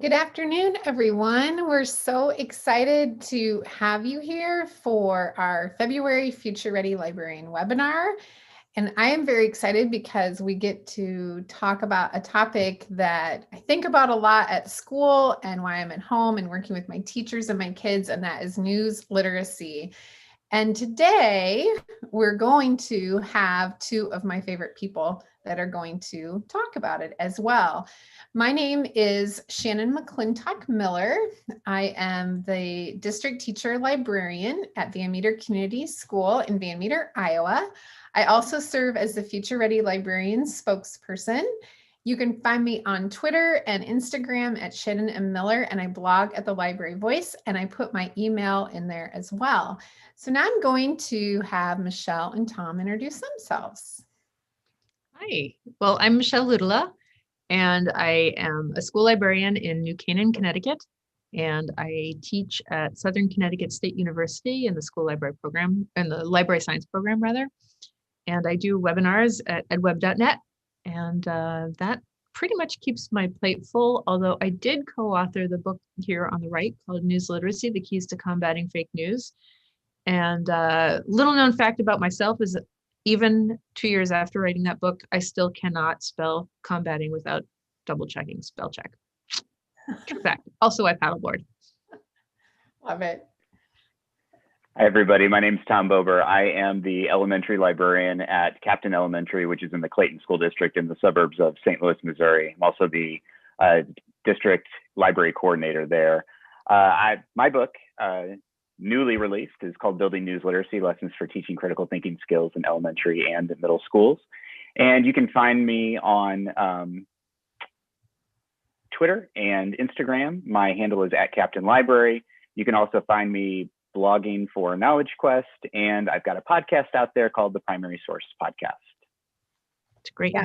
Good afternoon, everyone. We're so excited to have you here for our February Future Ready Librarian webinar. And I am very excited because we get to talk about a topic that I think about a lot at school and while I'm at home and working with my teachers and my kids, and that is news literacy. And today we're going to have two of my favorite people that are going to talk about it as well. My name is Shannon McClintock Miller. I am the district teacher librarian at Van Meter Community School in Van Meter, Iowa. I also serve as the Future Ready Librarian spokesperson. You can find me on Twitter and Instagram at Shannon M. Miller, and I blog at the Library Voice, and I put my email in there as well. So now I'm going to have Michelle and Tom introduce themselves. Hi, well, I'm Michelle Ludela, and I am a school librarian in New Canaan, Connecticut, and I teach at Southern Connecticut State University in the school library program, in the library science program, rather. And I do webinars at edweb.net, and that pretty much keeps my plate full, although I did co-author the book here on the right called News Literacy, The Keys to Combating Fake News. And little known fact about myself is even 2 years after writing that book, I still cannot spell combating without double checking spell check. True fact. Also, I paddleboard. Love it. Hi, everybody. My name is Tom Bober. I am the elementary librarian at Captain Elementary, which is in the Clayton School District in the suburbs of St. Louis, Missouri. I'm also the district library coordinator there. My book, newly released, is called Building News Literacy, Lessons for Teaching Critical Thinking Skills in Elementary and Middle Schools. And you can find me on Twitter and Instagram. My handle is @CaptainLibrary. You can also find me blogging for Knowledge Quest, and I've got a podcast out there called the Primary Source Podcast. It's great. Yeah.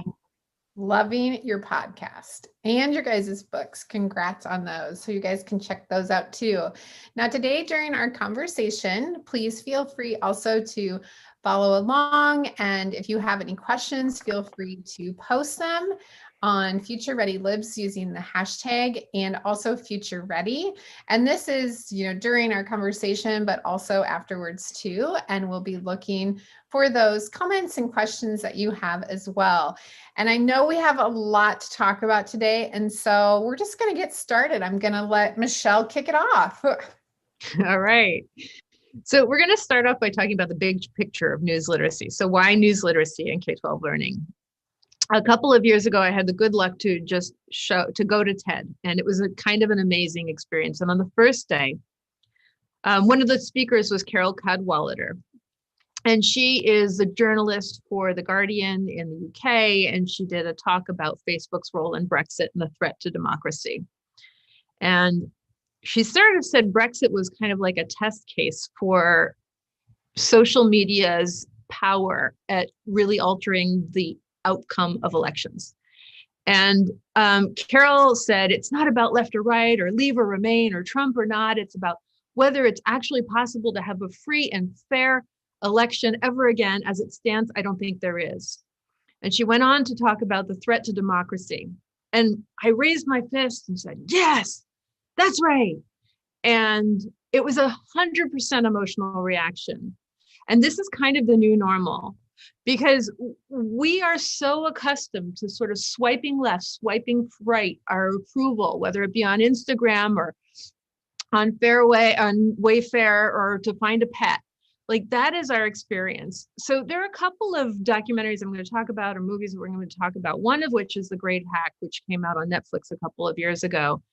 Loving your podcast and your guys' books. Congrats on those. So you guys can check those out too. Now today during our conversation, please feel free also to follow along. And if you have any questions, feel free to post them on Future Ready Libs using the hashtag and also Future Ready. And this is, during our conversation, but also afterwards too. And we'll be looking for those comments and questions that you have as well. And I know we have a lot to talk about today. And so we're just going to get started. I'm going to let Michelle kick it off. All right. So we're going to start off by talking about the big picture of news literacy. So why news literacy in K-12 learning? A couple of years ago, I had the good luck to go to TED, and it was a kind of an amazing experience. And on the first day, one of the speakers was Carol Cadwalader, and she is a journalist for The Guardian in the UK, and she did a talk about Facebook's role in Brexit and the threat to democracy. And she sort of said Brexit was kind of like a test case for social media's power at really altering the outcome of elections. And Carol said, it's not about left or right or leave or remain or Trump or not. It's about whether it's actually possible to have a free and fair election ever again. As it stands, I don't think there is. And she went on to talk about the threat to democracy. And I raised my fist and said, yes, that's right. And it was 100% emotional reaction. And this is kind of the new normal, because we are so accustomed to sort of swiping left, swiping right, our approval, whether it be on Instagram or on Wayfair or to find a pet. Like, that is our experience. So there are a couple of documentaries I'm going to talk about, or movies that we're going to talk about, one of which is The Great Hack, which came out on Netflix a couple of years ago.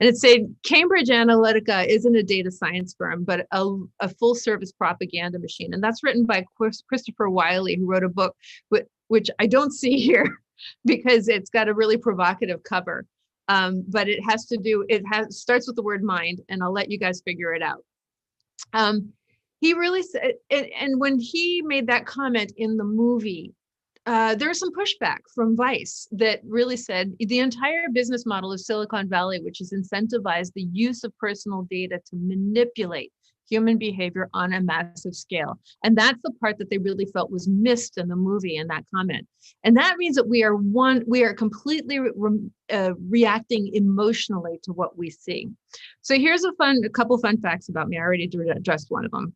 And it said Cambridge Analytica isn't a data science firm, but a full service propaganda machine. And that's written by Christopher Wiley, who wrote a book, which I don't see here because it's got a really provocative cover. But it starts with the word mind, and I'll let you guys figure it out. He really said, and when he made that comment in the movie, there was some pushback from Vice that really said the entire business model of Silicon Valley, which has incentivized the use of personal data to manipulate human behavior on a massive scale. And that's the part that they really felt was missed in the movie in that comment. And that means that we are completely reacting emotionally to what we see. So here's a couple fun facts about me. I already addressed one of them.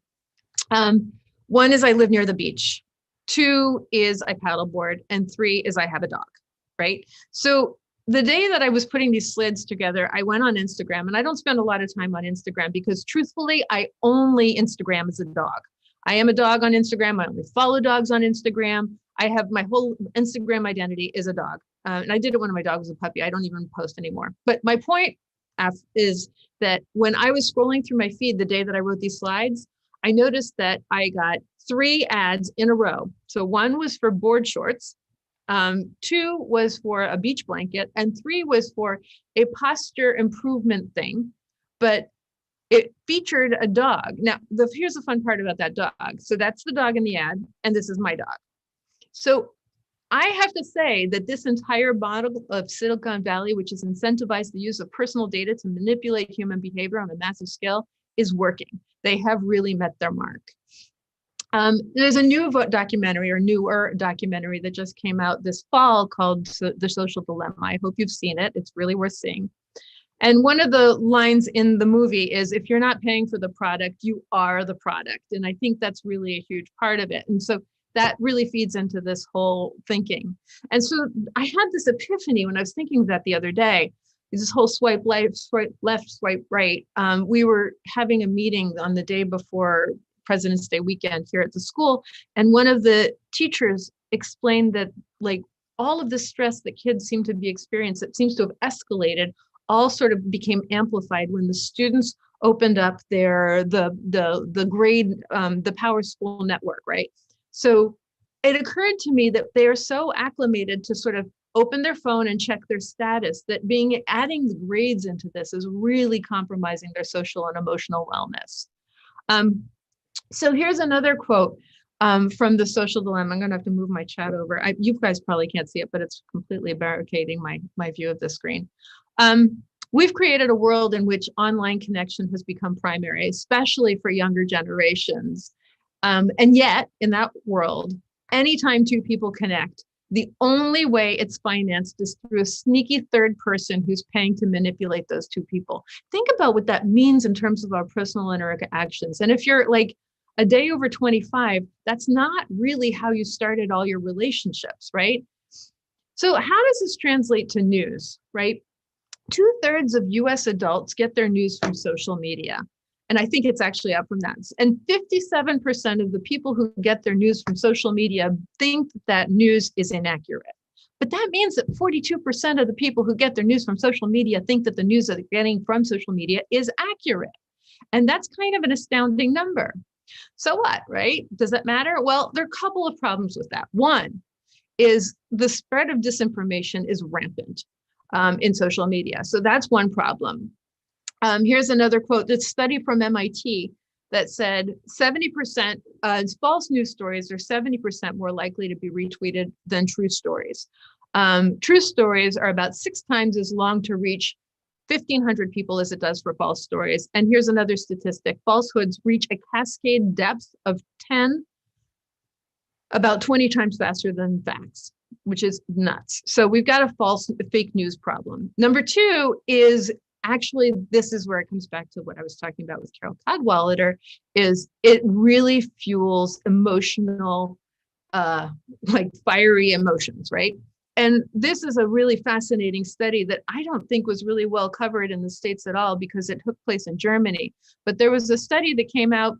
One is I live near the beach. 2 is I paddleboard, and 3 is I have a dog, right? So the day that I was putting these slides together, I went on Instagram, and I don't spend a lot of time on Instagram because truthfully, I only Instagram as a dog. I am a dog on Instagram. I only follow dogs on Instagram. I have my whole Instagram identity is a dog. And I did it when my dog was a puppy. I don't even post anymore. But my point is that when I was scrolling through my feed the day that I wrote these slides, I noticed that I got 3 ads in a row. So 1 was for board shorts, 2 was for a beach blanket, and 3 was for a posture improvement thing, but it featured a dog. Now, here's the fun part about that dog. So that's the dog in the ad, and this is my dog. So I have to say that this entire model of Silicon Valley, which has incentivized the use of personal data to manipulate human behavior on a massive scale, is working. They have really met their mark. There's a newer documentary that just came out this fall called The Social Dilemma. I hope you've seen it. It's really worth seeing. And one of the lines in the movie is, if you're not paying for the product, you are the product. And I think that's really a huge part of it. And so that really feeds into this whole thinking. And so I had this epiphany when I was thinking that the other day. This whole swipe left, swipe right. We were having a meeting on the day before President's Day weekend here at the school. And one of the teachers explained that, like, all of the stress that kids seem to be experiencing, that seems to have escalated, all sort of became amplified when the students opened up the grade, the Power School network, right? So it occurred to me that they are so acclimated to sort of open their phone and check their status that adding the grades into this is really compromising their social and emotional wellness. So here's another quote from The Social Dilemma. I'm going to have to move my chat over. You guys probably can't see it, but it's completely barricading my view of the screen. We've created a world in which online connection has become primary, especially for younger generations. And yet, in that world, anytime two people connect, the only way it's financed is through a sneaky third person who's paying to manipulate those two people. Think about what that means in terms of our personal interactions. And if you're like a day over 25, that's not really how you started all your relationships, right? So how does this translate to news, right? 2/3 of US adults get their news from social media. And I think it's actually up from that. And 57% of the people who get their news from social media think that news is inaccurate. But that means that 42% of the people who get their news from social media think that the news that they're getting from social media is accurate. And that's kind of an astounding number. So what, right? Does that matter? Well, there are a couple of problems with that. One is the spread of disinformation is rampant in social media. So that's one problem. Here's another quote. This study from MIT that said 70% false news stories are 70% more likely to be retweeted than true stories. True stories are about 6 times as long to reach 1,500 people as it does for false stories. And here's another statistic. Falsehoods reach a cascade depth of 10, about 20 times faster than facts, which is nuts. So we've got a fake news problem. Number 2 is actually, this is where it comes back to what I was talking about with Carol Cadwalader, is it really fuels emotional, like fiery emotions, right? And this is a really fascinating study that I don't think was really well covered in the States at all because it took place in Germany. But there was a study that came out,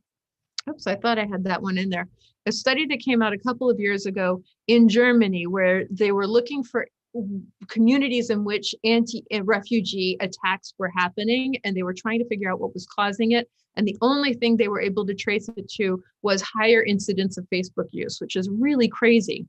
oops, I thought I had that one in there. A study that came out a couple of years ago in Germany where they were looking for communities in which anti-refugee attacks were happening, and they were trying to figure out what was causing it. And the only thing they were able to trace it to was higher incidence of Facebook use, which is really crazy.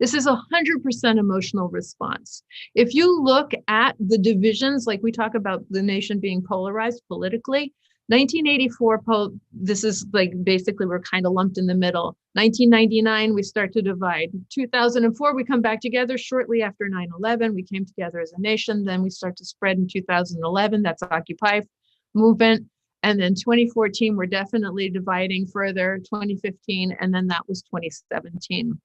This is 100% emotional response. If you look at the divisions, like we talk about the nation being polarized politically, 1984, this is like basically we're kind of lumped in the middle. 1999, we start to divide. 2004, we come back together shortly after 9/11. We came together as a nation. Then we start to spread in 2011. That's Occupy movement. And then 2014, we're definitely dividing further, 2015, and then that was 2017.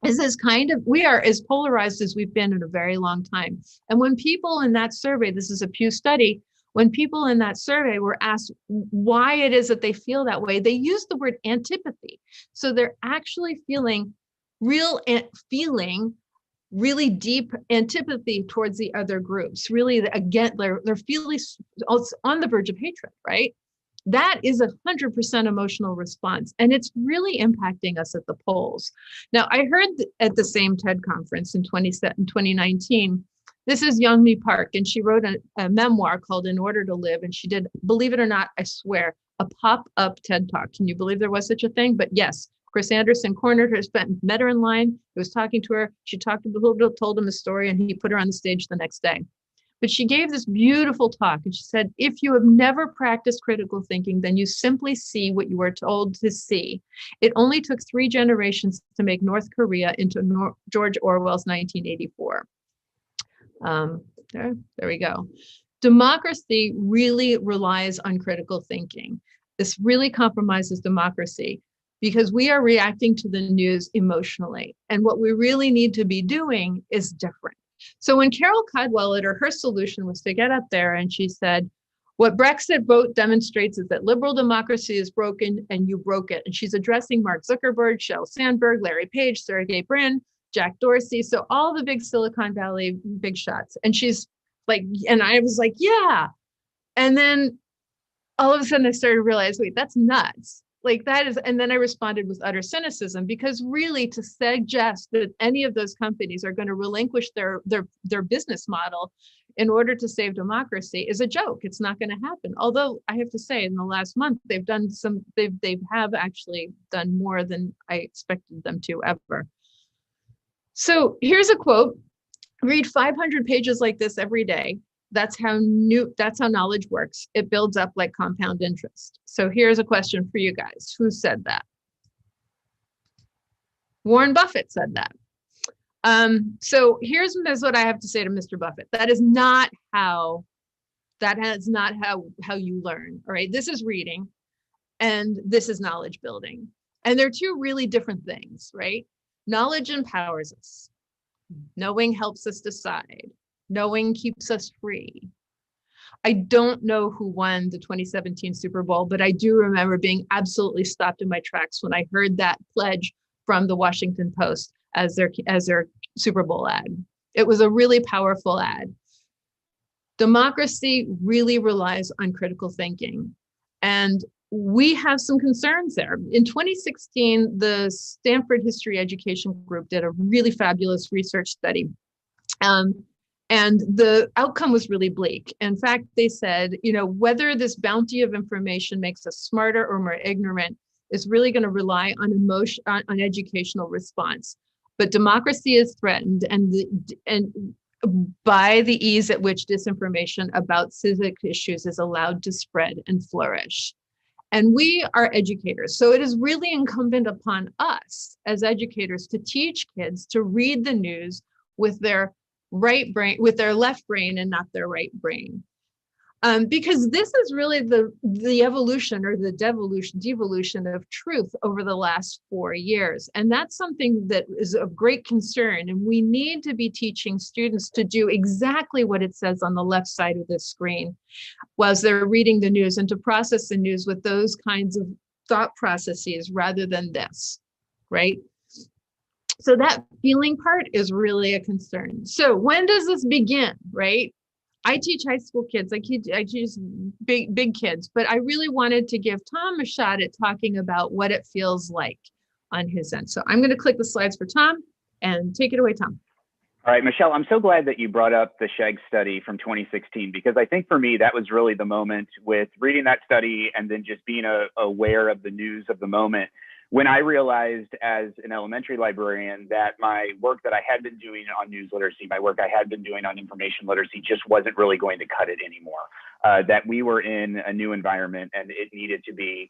This is kind of, we are as polarized as we've been in a very long time. And when people in that survey, this is a Pew study, when people in that survey were asked why it is that they feel that way, they used the word antipathy. So they're actually feeling really deep antipathy towards the other groups. Really, again, they're feeling on the verge of hatred, right? That is 100% emotional response, and it's really impacting us at the polls. Now, I heard at the same TED conference in 2019, this is Youngmi Park, and she wrote a memoir called In Order to Live, and she did, believe it or not, I swear, a pop-up TED Talk. Can you believe there was such a thing? But yes, Chris Anderson cornered her, met her in line, he was talking to her, she talked to the told him the story, and he put her on the stage the next day. But she gave this beautiful talk, and she said, if you have never practiced critical thinking, then you simply see what you are told to see. It only took 3 generations to make North Korea into George Orwell's 1984. There we go. Democracy really relies on critical thinking. This really compromises democracy because we are reacting to the news emotionally. And what we really need to be doing is different. So when Carol Cadwalader, her solution was to get up there and she said, what Brexit vote demonstrates is that liberal democracy is broken and you broke it. And she's addressing Mark Zuckerberg, Sheryl Sandberg, Larry Page, Sergey Brin, Jack Dorsey. So all the big Silicon Valley big shots. And she's like, and I was like, yeah. And then all of a sudden I started to realize, wait, that's nuts. Like that is, and then I responded with utter cynicism, because really to suggest that any of those companies are going to relinquish their business model in order to save democracy is a joke. It's not going to happen. Although I have to say, in the last month, they have actually done more than I expected them to ever. So here's a quote: read 500 pages like this every day. That's how knowledge works. It builds up like compound interest. So here's a question for you guys. Who said that? Warren Buffett said that. So here's what I have to say to Mr. Buffett. That is not how you learn. All right. This is reading and this is knowledge building. And they're two really different things, right? Knowledge empowers us. Knowing helps us decide. Knowing keeps us free. I don't know who won the 2017 Super Bowl, but I do remember being absolutely stopped in my tracks when I heard that pledge from the Washington Post as their Super Bowl ad. It was a really powerful ad. Democracy really relies on critical thinking. And we have some concerns there. In 2016, the Stanford History Education Group did a really fabulous research study. And the outcome was really bleak. In fact, they said, whether this bounty of information makes us smarter or more ignorant is really going to rely on emotion, on educational response. But democracy is threatened, and by the ease at which disinformation about civic issues is allowed to spread and flourish. And we are educators. So it is really incumbent upon us as educators to teach kids to read the news with their right brain, with their left brain and not their right brain. Because this is really the evolution or the devolution of truth over the last 4 years. And that's something that is of great concern. And we need to be teaching students to do exactly what it says on the left side of the screen whilst they're reading the news, and to process the news with those kinds of thought processes rather than this, right? So that feeling part is really a concern. So when does this begin, right? I teach high school kids. I teach big kids, but I really wanted to give Tom a shot at talking about what it feels like on his end. So I'm going to click the slides for Tom and take it away, Tom. All right, Michelle, I'm so glad that you brought up the SHEG study from 2016, because I think for me, that was really the moment with reading that study and then just being aware of the news of the moment, when I realized as an elementary librarian that my work that I had been doing on news literacy, my work I had been doing on information literacy just wasn't really going to cut it anymore, that we were in a new environment and it needed to be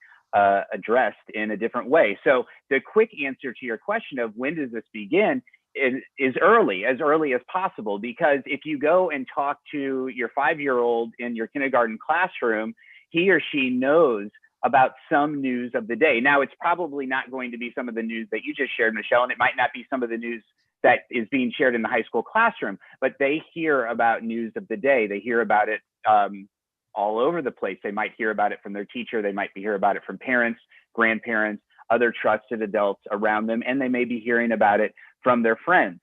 addressed in a different way. So the quick answer to your question of when does this begin is early, as early as possible, because if you go and talk to your 5-year-old in your kindergarten classroom, he or she knows about some news of the day. Now, it's probably not going to be some of the news that you just shared, Michelle, and it might not be some of the news that is being shared in the high school classroom, but they hear about news of the day. They hear about it all over the place. They might hear about it from their teacher. They might hear about it from parents, grandparents, other trusted adults around them, and they may be hearing about it from their friends.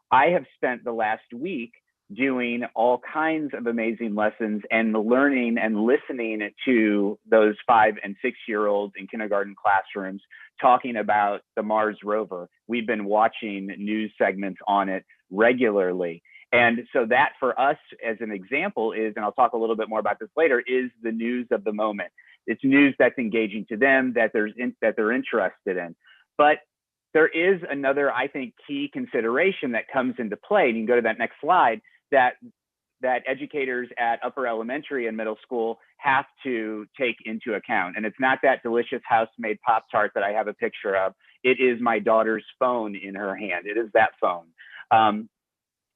I have spent the last week doing all kinds of amazing lessons and learning and listening to those 5- and 6-year-olds in kindergarten classrooms talking about the Mars rover. We've been watching news segments on it regularly. And so that for us as an example is, and I'll talk a little bit more about this later, is the news of the moment. It's news that's engaging to them, that they're interested in. But there is another, I think, key consideration that comes into play, and you can go to that next slide, that educators at upper elementary and middle school have to take into account. And it's not that delicious house-made Pop-Tart that I have a picture of. It is my daughter's phone in her hand. It is that phone.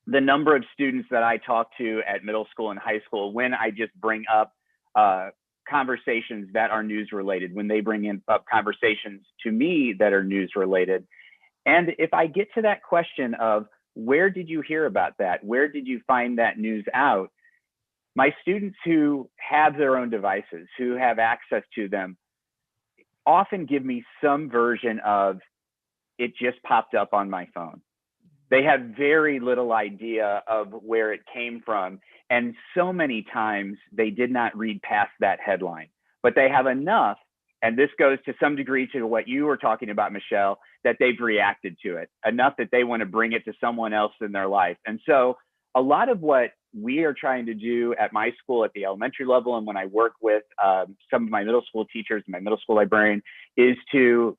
The number of students that I talk to at middle school and high school, when I just bring up conversations that are news related, when they bring up conversations to me that are news related. And if I get to that question of, where did you hear about that? Where did you find that news out? My students who have their own devices, who have access to them, often give me some version of, it just popped up on my phone. They have very little idea of where it came from. And so many times they did not read past that headline, but they have enough, and this goes to some degree to what you were talking about, Michelle, that they've reacted to it enough that they want to bring it to someone else in their life. And so a lot of what we are trying to do at my school at the elementary level, and when I work with some of my middle school teachers and my middle school librarian, is to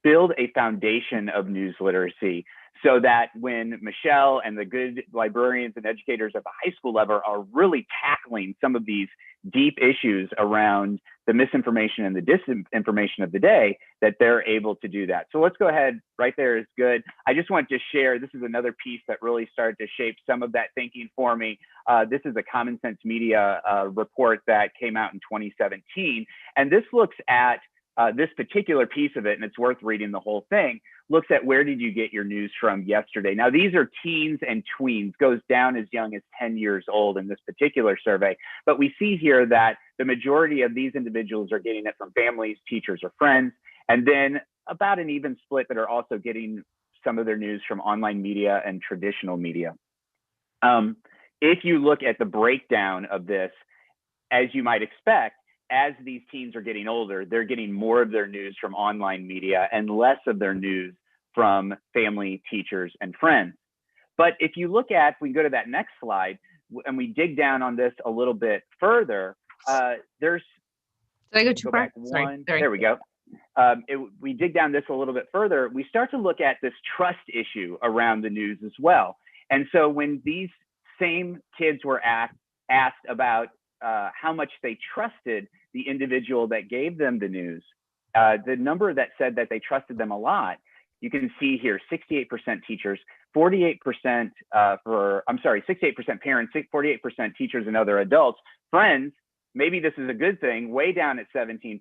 build a foundation of news literacy, so that when Michelle and the good librarians and educators at the high school level are really tackling some of these deep issues around the misinformation and the disinformation of the day, that they're able to do that. So let's go ahead. Right there is good. I just want to share, this is another piece that really started to shape some of that thinking for me. This is a Common Sense Media report that came out in 2017. And this looks at this particular piece of it, and it's worth reading the whole thing, looks at where did you get your news from yesterday. Now, these are teens and tweens, goes down as young as 10 years old in this particular survey. But we see here that the majority of these individuals are getting it from families, teachers, or friends, and then about an even split that are also getting some of their news from online media and traditional media. If you look at the breakdown of this, as you might expect, as these teens are getting older, they're getting more of their news from online media and less of their news from family, teachers, and friends. But if you look at, if we go to that next slide, and we dig down on this a little bit further, there's, did I go too far? Sorry. There we go. We dig down this a little bit further, we start to look at this trust issue around the news as well. And so when these same kids were asked about how much they trusted the individual that gave them the news, the number that said that they trusted them a lot, you can see here, 68% teachers, 48% 68% parents, 48% teachers and other adults. Friends, maybe this is a good thing, way down at 17%.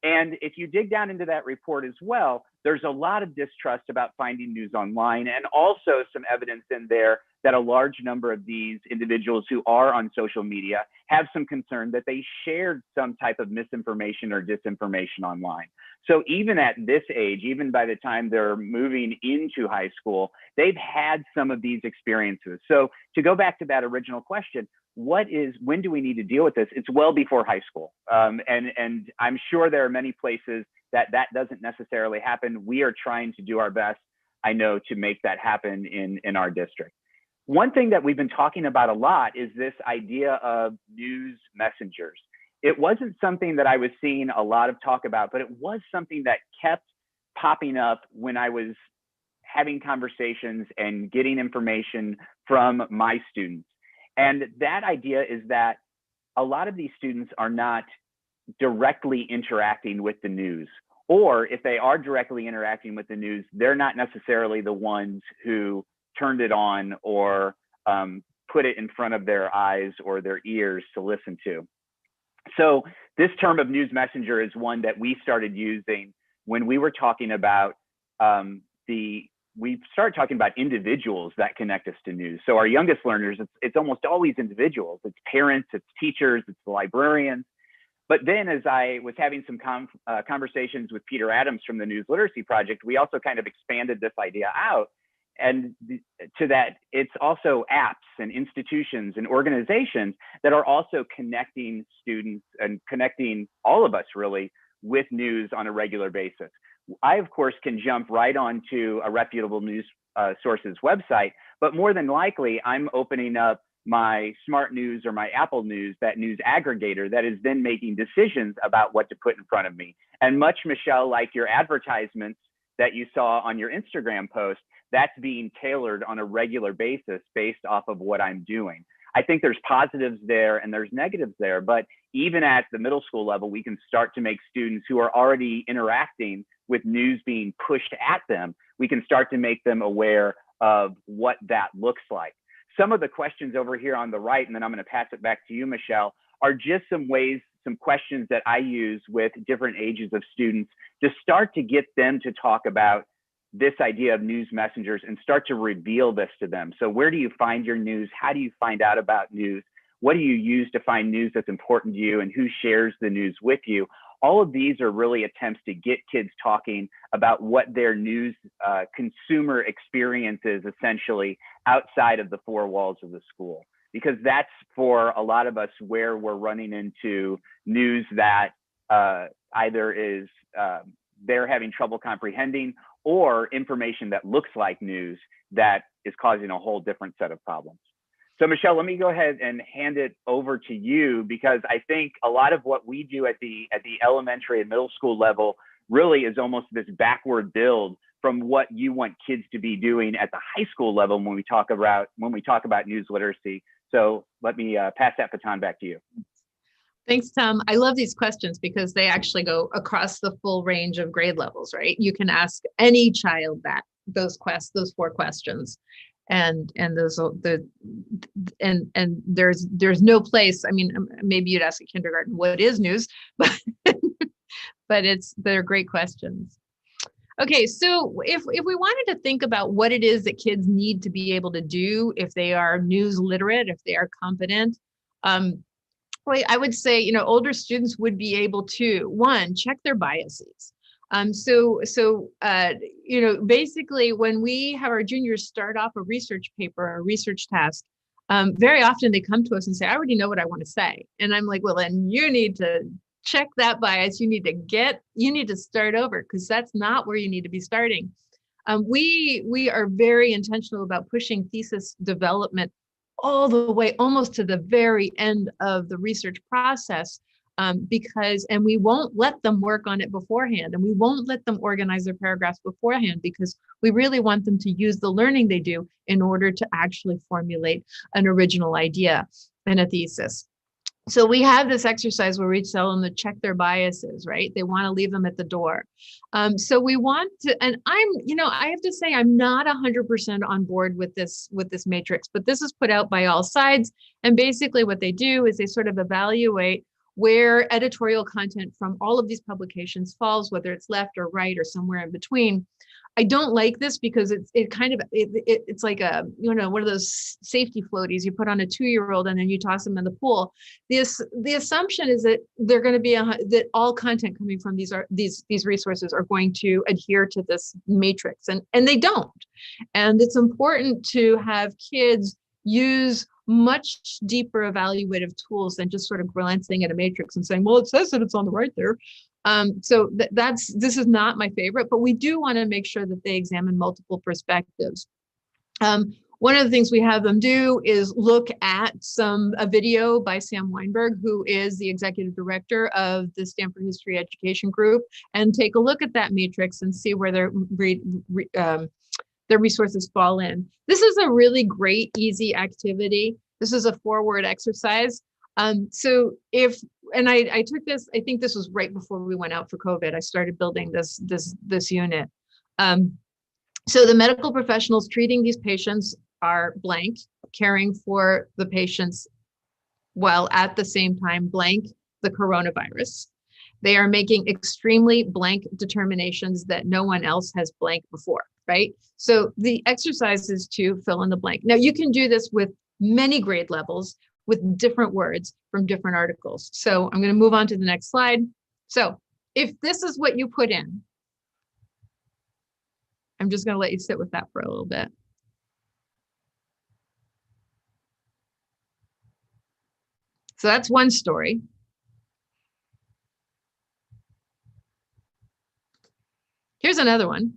And if you dig down into that report as well, there's a lot of distrust about finding news online, and also some evidence in there that a large number of these individuals who are on social media have some concern that they shared some type of misinformation or disinformation online. So even at this age, even by the time they're moving into high school, they've had some of these experiences. So to go back to that original question, when do we need to deal with this? It's well before high school. And I'm sure there are many places that doesn't necessarily happen. We are trying to do our best, I know, to make that happen in our district. One thing that we've been talking about a lot is this idea of news messengers. It wasn't something that I was seeing a lot of talk about, but it was something that kept popping up when I was having conversations and getting information from my students. And that idea is that a lot of these students are not directly interacting with the news, or if they are directly interacting with the news, they're not necessarily the ones who turned it on or put it in front of their eyes or their ears to listen to. So this term of news messenger is one that we started using when we were talking about we started talking about individuals that connect us to news. So our youngest learners, it's almost always individuals. It's parents, it's teachers, it's the librarians. But then as I was having some conversations with Peter Adams from the News Literacy Project, we also kind of expanded this idea out. And to that, it's also apps and institutions and organizations that are also connecting students and connecting all of us really with news on a regular basis. I, of course, can jump right onto a reputable news source's website, but more than likely, I'm opening up my Smart News or my Apple News, that news aggregator that is then making decisions about what to put in front of me. And much, Michelle, like your advertisements that you saw on your Instagram post, that's being tailored on a regular basis based off of what I'm doing. I think there's positives there and there's negatives there, but even at the middle school level, we can start to make students who are already interacting with news being pushed at them, we can start to make them aware of what that looks like. Some of the questions over here on the right, and then I'm going to pass it back to you, Michelle, are just some ways, some questions that I use with different ages of students to start to get them to talk about this idea of news messengers and start to reveal this to them. So where do you find your news? How do you find out about news? What do you use to find news that's important to you, and who shares the news with you? All of these are really attempts to get kids talking about what their news consumer experience is essentially outside of the four walls of the school. Because that's, for a lot of us, where we're running into news that either is they're having trouble comprehending, or information that looks like news that is causing a whole different set of problems. So Michelle, let me go ahead and hand it over to you, because I think a lot of what we do at the elementary and middle school level really is almost this backward build from what you want kids to be doing at the high school level when we talk about news literacy. So let me pass that baton back to you. Thanks, Tom. I love these questions because they actually go across the full range of grade levels, right? You can ask any child those four questions. And there's no place. I mean, maybe you'd ask a kindergarten, what is news? but they're great questions. Okay, so if we wanted to think about what it is that kids need to be able to do if they are news literate, if they are competent, I would say, older students would be able to, one, check their biases. Basically when we have our juniors start off a research paper or a research task, very often they come to us and say, I already know what I want to say. And I'm like, well, then you need to check that bias. You need to start over, because that's not where you need to be starting. We are very intentional about pushing thesis development all the way almost to the very end of the research process, and we won't let them work on it beforehand, and we won't let them organize their paragraphs beforehand, because we really want them to use the learning they do in order to actually formulate an original idea in a thesis. So we have this exercise where we tell them to check their biases, right? They want to leave them at the door. So we want to, and I have to say, I'm not 100% on board with this matrix, but this is put out by all sides. And basically what they do is they sort of evaluate where editorial content from all of these publications falls, whether it's left or right or somewhere in between. I don't like this because it's like one of those safety floaties you put on a 2-year-old and then you toss them in the pool. The assumption is that they're going to be that all content coming from these resources are going to adhere to this matrix, and they don't. And it's important to have kids use much deeper evaluative tools than just sort of glancing at a matrix and saying, well, it says that it's on the right there. So this is not my favorite, but we do want to make sure that they examine multiple perspectives. One of the things we have them do is look at a video by Sam Weinberg, who is the executive director of the Stanford History Education Group, and take a look at that matrix and see where their resources fall in. This is a really great, easy activity. This is a 4-word exercise. I took this, I think this was right before we went out for COVID. I started building this unit. So the medical professionals treating these patients are blank, caring for the patients while at the same time blank the coronavirus. They are making extremely blank determinations that no one else has blank before, right? So the exercise is to fill in the blank. Now you can do this with many grade levels, with different words from different articles. So I'm going to move on to the next slide. So if this is what you put in, I'm just going to let you sit with that for a little bit. So that's one story. Here's another one.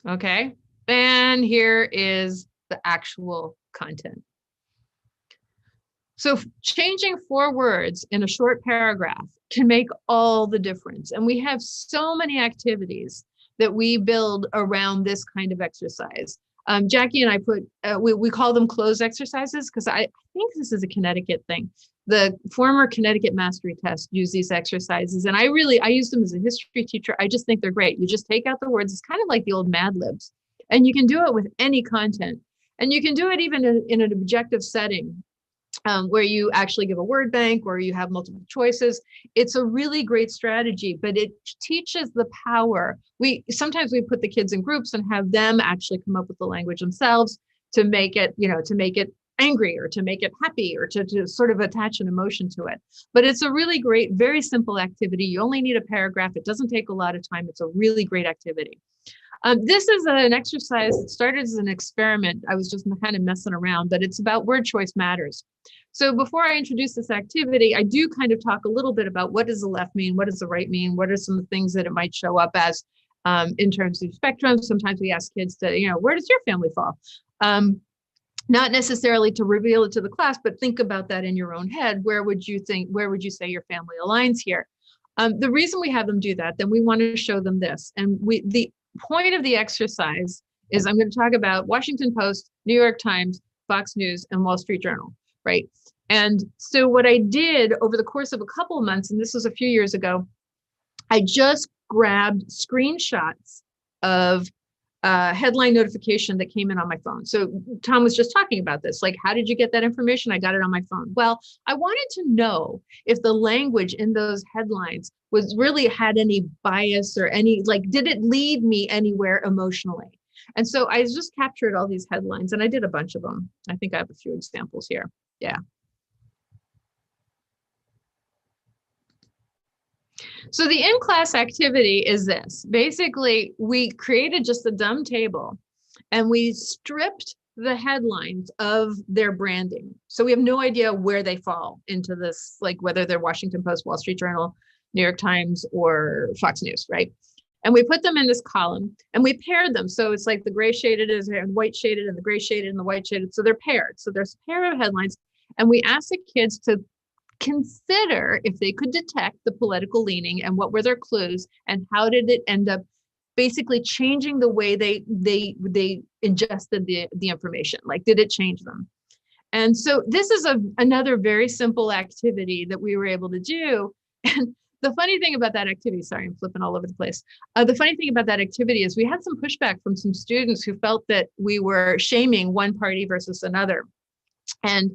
Okay, and here is the actual content. So changing 4 words in a short paragraph can make all the difference. And we have so many activities that we build around this kind of exercise. Jackie and I we call them close exercises, because I think this is a Connecticut thing. The former Connecticut Mastery Test use these exercises, and I use them as a history teacher. I just think they're great. You just take out the words. It's kind of like the old Mad Libs, and you can do it with any content, and you can do it even in an objective setting, where you actually give a word bank or you have multiple choices. It's a really great strategy, but it teaches the power. Sometimes we put the kids in groups and have them actually come up with the language themselves to make it angry or to make it happy or to sort of attach an emotion to it. But it's a really great, very simple activity. You only need a paragraph. It doesn't take a lot of time. It's a really great activity. This is an exercise that started as an experiment. I was just kind of messing around, but it's about word choice matters. So before I introduce this activity, I do kind of talk a little bit about what does the left mean? What does the right mean? What are some of the things that it might show up as in terms of spectrum? Sometimes we ask kids to, where does your family fall? Not necessarily to reveal it to the class, but think about that in your own head. Where would you say your family aligns here? The reason we have them do that, then we want to show them this. And the point of the exercise is I'm going to talk about Washington Post, New York Times, Fox News, and Wall Street Journal, right? And so what I did over the course of a couple of months, and this was a few years ago, I just grabbed screenshots of headline notification that came in on my phone. So Tom was just talking about this, like, how did you get that information? I got it on my phone. Well, I wanted to know if the language in those headlines was really had any bias or any, like, did it lead me anywhere emotionally? And so I just captured all these headlines, and I did a bunch of them. I think I have a few examples here. Yeah. So the in-class activity is this. Basically, we created just a dumb table and we stripped the headlines of their branding. So we have no idea where they fall into this, like whether they're Washington Post, Wall Street Journal, New York Times, or Fox News, right? And we put them in this column and we paired them. So it's like the gray shaded is and white shaded and the gray shaded and the white shaded. So they're paired. So there's a pair of headlines. And we asked the kids to consider if they could detect the political leaning and what were their clues and how did it end up basically changing the way they ingested the information. Like, did it change them? And so this is another very simple activity that we were able to do. And the funny thing about that activity, sorry, I'm flipping all over the place. The funny thing about that activity is we had some pushback from some students who felt that we were shaming one party versus another. And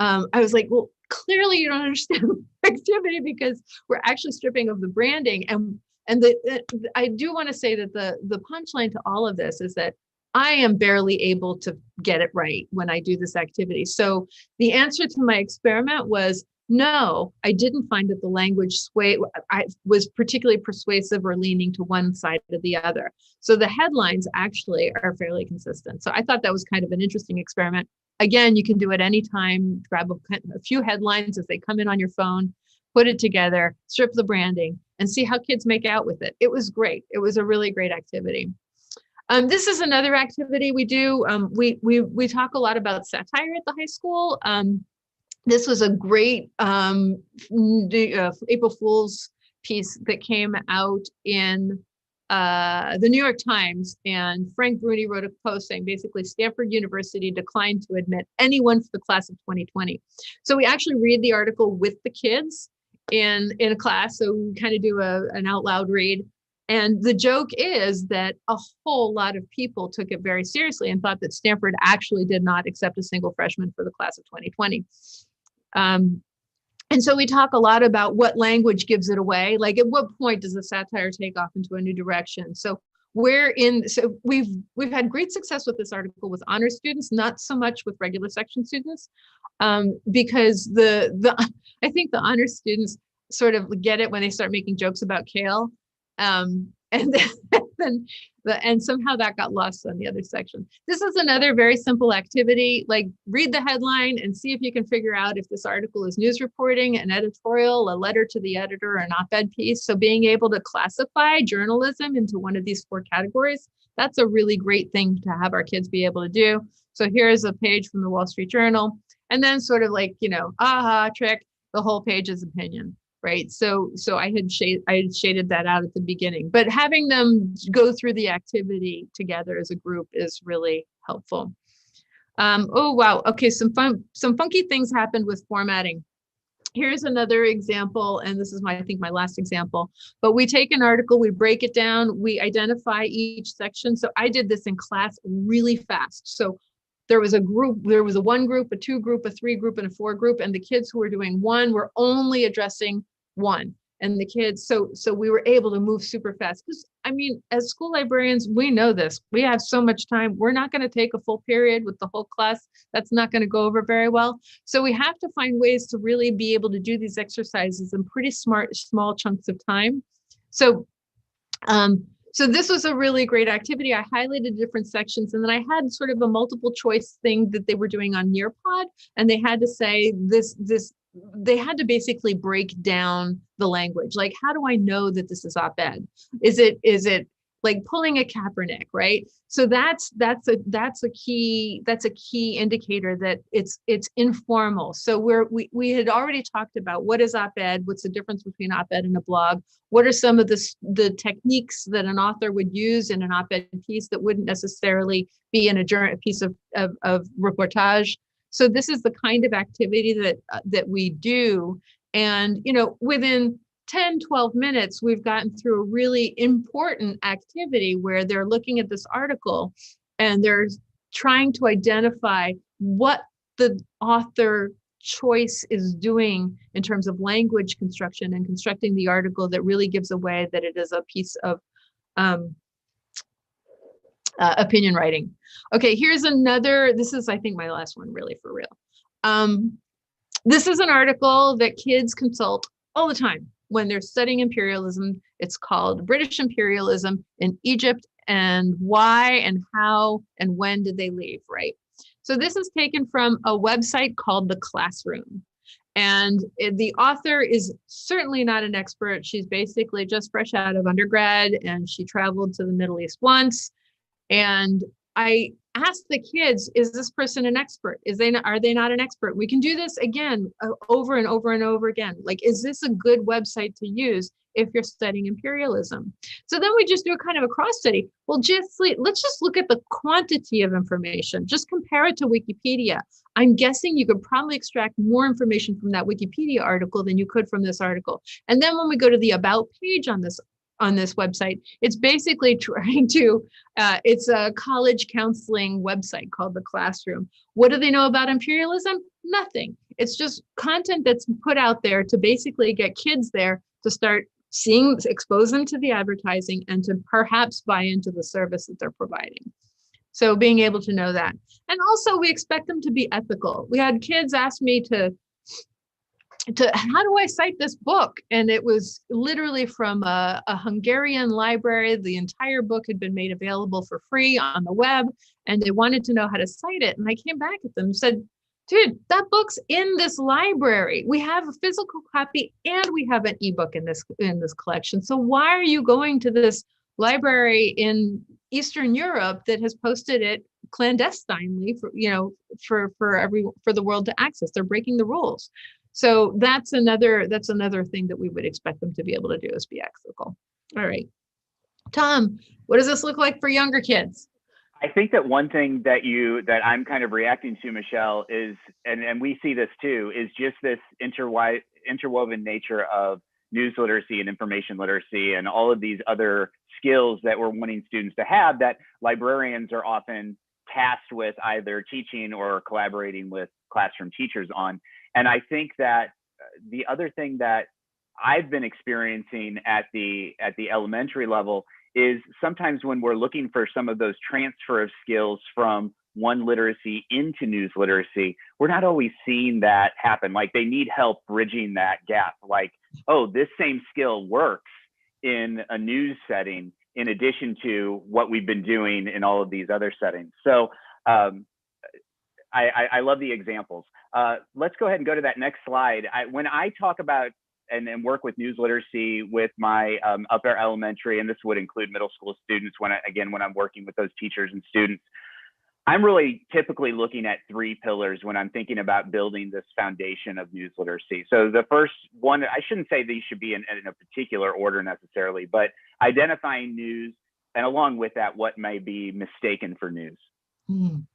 I was like, well, clearly you don't understand the activity because we're actually stripping of the branding. And I do want to say that the punchline to all of this is that I am barely able to get it right when I do this activity. So the answer to my experiment was, no, I didn't find that the language I was particularly persuasive or leaning to one side or the other. So the headlines actually are fairly consistent. So I thought that was kind of an interesting experiment. Again, you can do it anytime, grab a few headlines as they come in on your phone, put it together, strip the branding, and see how kids make out with it. It was great. It was a really great activity. This is another activity we do. We talk a lot about satire at the high school. This was a great April Fool's piece that came out in the New York Times, and Frank Bruni wrote a post saying basically Stanford University declined to admit anyone for the class of 2020. So we actually read the article with the kids in a class. So we kind of do an out loud read. And the joke is that a whole lot of people took it very seriously and thought that Stanford actually did not accept a single freshman for the class of 2020. And so we talk a lot about what language gives it away. Like, at what point does the satire take off into a new direction? So we've had great success with this article with honor students, not so much with regular section students, because I think the honor students sort of get it when they start making jokes about kale. And somehow that got lost on the other section. This is another very simple activity, like read the headline and see if you can figure out if this article is news reporting, an editorial, a letter to the editor, or an op-ed piece. So being able to classify journalism into one of these 4 categories, that's a really great thing to have our kids be able to do. So here's a page from the Wall Street Journal, and then sort of like, aha, trick, the whole page is opinion. Right. So I had shaded that out at the beginning, but having them go through the activity together as a group is really helpful. Oh, wow. Okay. Some funky things happened with formatting. Here's another example. And this is I think my last example, but we take an article, we break it down, we identify each section. So I did this in class really fast. So there was a 1 group, a 2 group, a 3 group, and a 4 group. And the kids who were doing 1 were only addressing 1. And the kids, so we were able to move super fast. Because I mean, as school librarians, we know this. We have so much time. We're not going to take a full period with the whole class. That's not going to go over very well. So we have to find ways to really be able to do these exercises in pretty small chunks of time. So this was a really great activity. I highlighted different sections, and then I had sort of a multiple choice thing that they were doing on Nearpod, and they had to say they had to basically break down the language. Like, how do I know that this is op-ed? Is it like pulling a Kaepernick, right? So that's a key indicator that it's informal. So we had already talked about what is op-ed, what's the difference between op-ed and a blog, what are some of the techniques that an author would use in an op-ed piece that wouldn't necessarily be in a piece of reportage. So this is the kind of activity that we do, and within 10, 12 minutes, we've gotten through a really important activity where they're looking at this article and they're trying to identify what the author choice is doing in terms of language construction and constructing the article that really gives away that it is a piece of opinion writing. Okay, here's another, this is, I think, my last one really for real. This is an article that kids consult all the time when they're studying imperialism. It's called British Imperialism in Egypt and Why and How and When Did They Leave, right? So this is taken from a website called The Classroom. And the author is certainly not an expert. She's basically just fresh out of undergrad and she traveled to the Middle East once. And I asked the kids, is this person an expert? Are they not an expert? We can do this again, over and over and over again. Like, is this a good website to use if you're studying imperialism? So then we just do a kind of a cross study. Well, let's just look at the quantity of information. Just compare it to Wikipedia. I'm guessing you could probably extract more information from that Wikipedia article than you could from this article. And then when we go to the about page on this website, it's basically trying to, it's a college counseling website called The Classroom. What do they know about imperialism? Nothing. It's just content that's put out there to basically get kids there to start expose them to the advertising and to perhaps buy into the service that they're providing. So being able to know that. And also we expect them to be ethical. We had kids ask me to how do I cite this book? And it was literally from a Hungarian library. The entire book had been made available for free on the web, and they wanted to know how to cite it. And I came back at them and said, dude, that book's in this library. We have a physical copy and we have an ebook in this collection. So why are you going to this library in Eastern Europe that has posted it clandestinely for the world to access? They're breaking the rules. So that's another thing that we would expect them to be able to do, is be ethical. All right, Tom, what does this look like for younger kids? I think that one thing that I'm kind of reacting to, Michelle, is, and we see this too, is just this interwoven nature of news literacy and information literacy and all of these other skills that we're wanting students to have that librarians are often tasked with either teaching or collaborating with classroom teachers on. And I think that the other thing that I've been experiencing at the elementary level is sometimes when we're looking for some of those transfer of skills from one literacy into news literacy, we're not always seeing that happen. Like, they need help bridging that gap. Like, oh, this same skill works in a news setting in addition to what we've been doing in all of these other settings. So I love the examples. Let's go ahead and go to that next slide. When I talk about and work with news literacy with my upper elementary, and this would include middle school students, when I'm working with those teachers and students, I'm really typically looking at 3 pillars when I'm thinking about building this foundation of news literacy. So the first one, I shouldn't say these should be in a particular order necessarily, but identifying news, and along with that, what may be mistaken for news.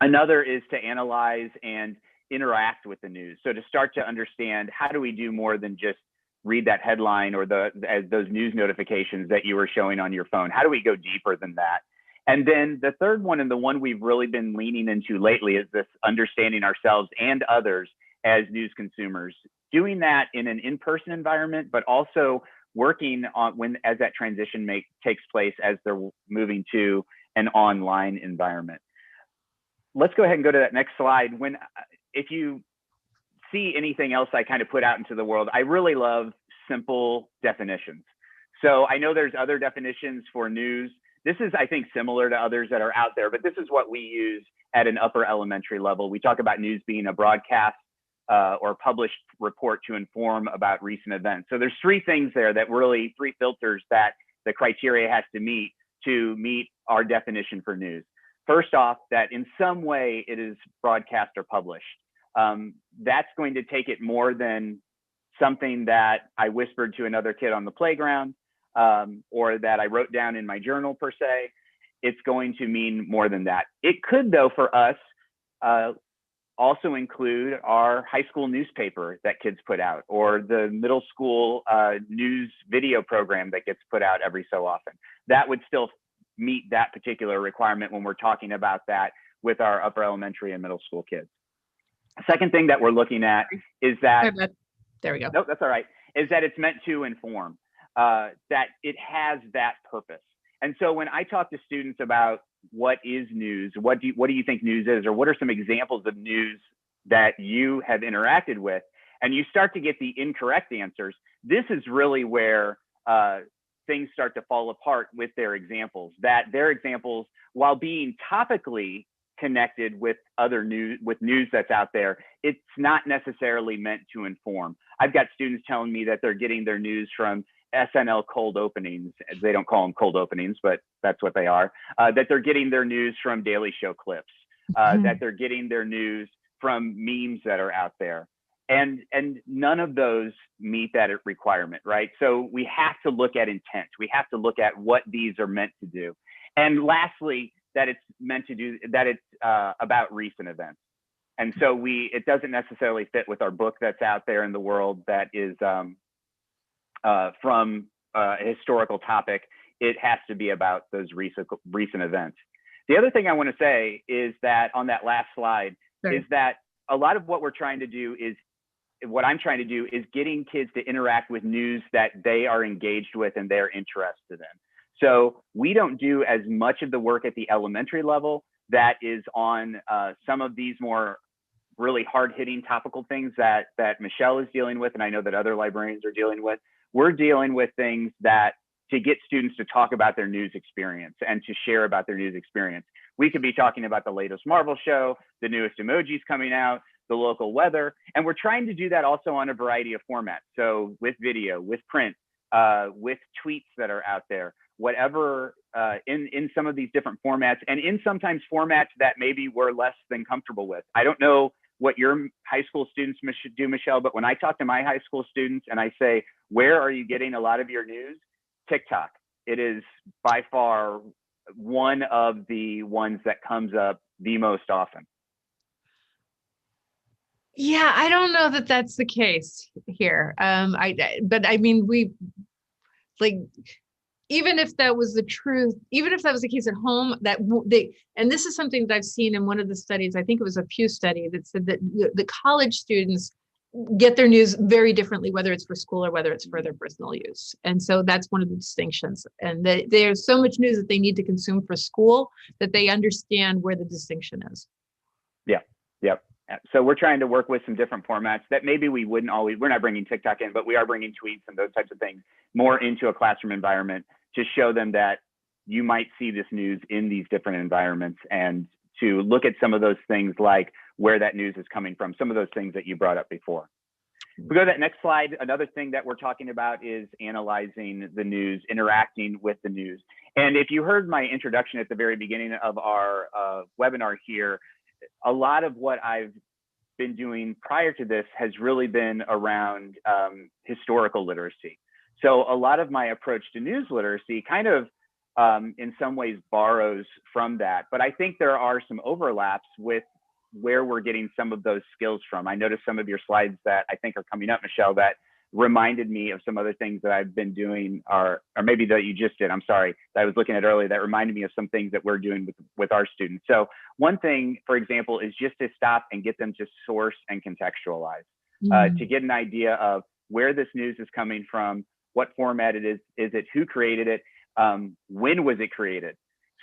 Another is to analyze and interact with the news. So to start to understand, how do we do more than just read that headline or those news notifications that you were showing on your phone? How do we go deeper than that? And then the third one, and the one we've really been leaning into lately, is this understanding ourselves and others as news consumers, doing that in an in-person environment, but also working on as that transition takes place as they're moving to an online environment. Let's go ahead and go to that next slide. If you see anything else I kind of put out into the world, I really love simple definitions. So I know there's other definitions for news. This is, I think, similar to others that are out there, but this is what we use at an upper elementary level. We talk about news being a broadcast or published report to inform about recent events. So there's 3 things there that really, 3 filters that the criteria has to meet our definition for news. First off, that in some way it is broadcast or published. That's going to take it more than something that I whispered to another kid on the playground, or that I wrote down in my journal per se. It's going to mean more than that. It could, though, for us, also include our high school newspaper that kids put out, or the middle school news video program that gets put out every so often. That would still meet that particular requirement when we're talking about that with our upper elementary and middle school kids. Second thing that we're looking at is that, there we go. Nope, that's all right, is that it's meant to inform, that it has that purpose. And so when I talk to students about what is news, what do you think news is, or what are some examples of news that you have interacted with, and you start to get the incorrect answers, this is really where things start to fall apart with their examples. That their examples, while being topically connected with other news, with news that's out there, it's not necessarily meant to inform. I've got students telling me that they're getting their news from SNL cold openings. They don't call them cold openings, but that's what they are. That they're getting their news from Daily Show clips, that they're getting their news from memes that are out there. And none of those meet that requirement, right? So we have to look at intent. We have to look at what these are meant to do. And lastly, that it's meant to do, that it's about recent events. And so it doesn't necessarily fit with our book that's out there in the world that is from a historical topic. It has to be about those recent events. The other thing I want to say is that on that last slide, is that a lot of what we're trying to do is, what I'm trying to do is getting kids to interact with news that they are engaged with and they're interested in. So we don't do as much of the work at the elementary level that is on some of these more really hard-hitting topical things that Michelle is dealing with, and I know that other librarians are dealing with. We're dealing with things that to get students to talk about their news experience and to share about their news experience. We could be talking about the latest Marvel show, the newest emojis coming out, the local weather, and we're trying to do that also on a variety of formats. So with video, with print, with tweets that are out there, whatever, in some of these different formats, and in sometimes formats that maybe we're less than comfortable with. I don't know what your high school students do, Michelle, but when I talk to my high school students and I say, where are you getting a lot of your news? TikTok. It is by far one of the ones that comes up the most often. Yeah, I don't know that that's the case here. But I mean, even if that was the truth, even if that was the case at home, and this is something that I've seen in one of the studies, I think it was a Pew study that said that the college students get their news very differently, whether it's for school or whether it's for their personal use. And so that's one of the distinctions. And there's so much news that they need to consume for school that they understand where the distinction is. Yeah, yep. So we're trying to work with some different formats that maybe we wouldn't always, we're not bringing TikTok in, but we are bringing tweets and those types of things more into a classroom environment to show them that you might see this news in these different environments, and to look at some of those things like where that news is coming from, some of those things that you brought up before. If we go to that next slide, another thing that we're talking about is analyzing the news, interacting with the news. And if you heard my introduction at the very beginning of our webinar here, a lot of what I've been doing prior to this has really been around historical literacy. So a lot of my approach to news literacy kind of in some ways borrows from that, but I think there are some overlaps with where we're getting some of those skills from. I noticed some of your slides that I think are coming up, Michelle, that reminded me of some other things that I've been doing, or maybe that you just did, I'm sorry, that I was looking at earlier, that reminded me of some things that we're doing with our students. So one thing, for example, is just to stop and get them to source and contextualize, to get an idea of where this news is coming from, what format it is it, who created it, when was it created?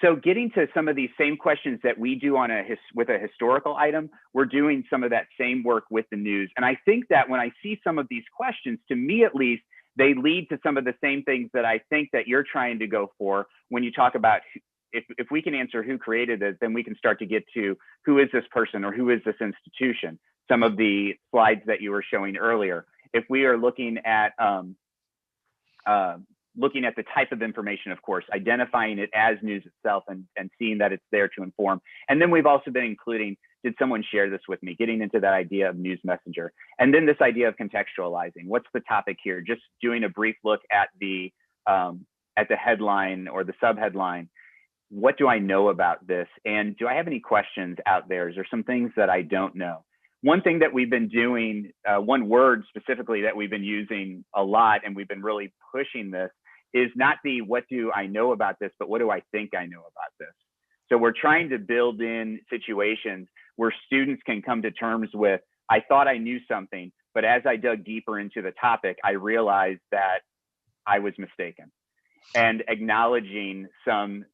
So getting to some of these same questions that we do on with a historical item, we're doing some of that same work with the news. And I think that when I see some of these questions, to me at least, they lead to some of the same things that I think that you're trying to go for when you talk about, if we can answer who created it, then we can start to get to who is this person or who is this institution. Some of the slides that you were showing earlier. If we are looking at the type of information, of course, identifying it as news itself and seeing that it's there to inform. And then we've also been including, did someone share this with me? Getting into that idea of news messenger. And then this idea of contextualizing. What's the topic here? Just doing a brief look at the headline or the subheadline. what do I know about this? And do I have any questions out there? Is there some things that I don't know? One thing that we've been doing, one word specifically that we've been using a lot, and we've been really pushing this, is not the what do I know about this, but what do I think I know about this? So we're trying to build in situations where students can come to terms with, I thought I knew something, but as I dug deeper into the topic, I realized that I was mistaken. And acknowledging some